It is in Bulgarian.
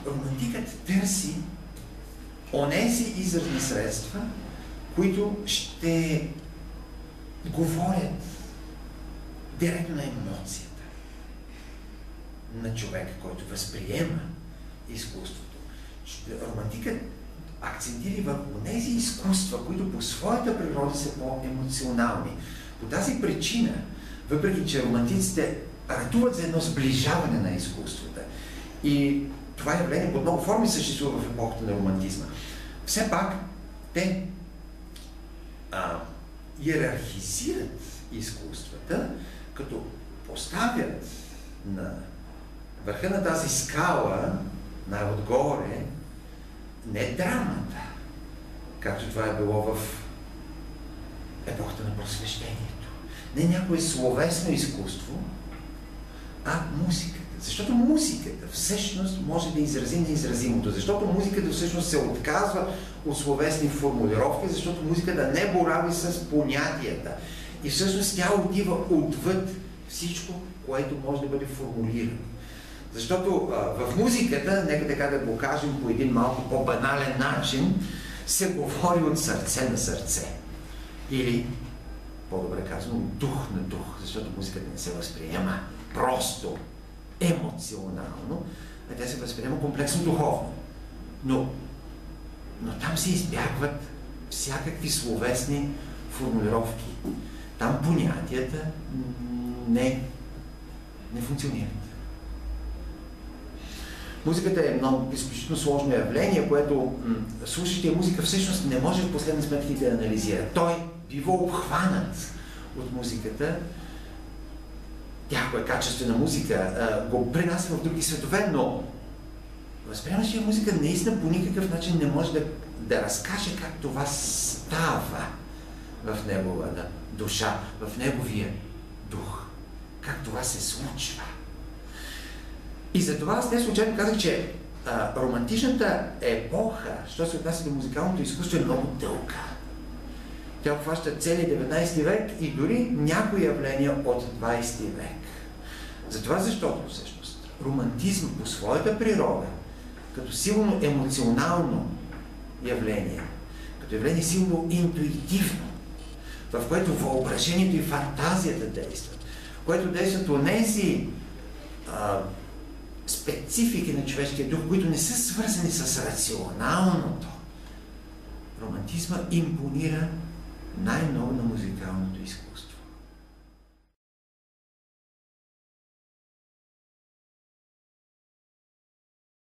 романтикът търси онези изразни средства, които ще говорят директно на емоцията на човека, който възприема изкуството. Романтикът акцентира върху тези изкуства, които по своята природа са по-емоционални. По тази причина, въпреки че романтиците ратуват за едно сближаване на изкуствата и това явление под много форми съществува в епохата на романтизма, все пак те иерархизират изкуствата, като поставят на върха на тази скала, най-отгоре, не драмата, както това е било в епохата на просвещението. Не някое словесно изкуство, а музиката. Защото музиката всъщност може да изрази неизразимото. Защото музиката всъщност се отказва от словесни формулировки, защото музиката не борави с понятията. И всъщност тя отива отвъд всичко, което може да бъде формулирано. Защото в музиката, нека така да го кажем по един малко по-банален начин, се говори от сърце на сърце. Или, по-добре казано, от дух на дух, защото музиката не се възприема просто емоционално, а тя се възприема комплексно духовно. Но там се избягват всякакви словесни формулировки. Там понятията не функционират. Музиката е много изключително сложно явление, което слушащия музика всъщност не може в последна сметка да анализира. Той бива обхванат от музиката. Тя, ако е качествена музика, го пренася в други светове, но възприемащия музика наистина по никакъв начин не може да разкаже как това става в неговата душа, в неговия дух. Как това се случва. И затова аз не случайно казах, че романтичната епоха, що се отнася до музикалното изкуство, е много дълга. Тя обхваща целия 19 век и дори някои явления от 20 век. Затова защото всъщност романтизм по своята природа, като силно емоционално явление, като явление силно интуитивно, в което въображението и фантазията действат, в което действат онези специфики на човешкия дух, които не са свързани с рационалното. Романтизма импонира най-много на музикалното изкуство.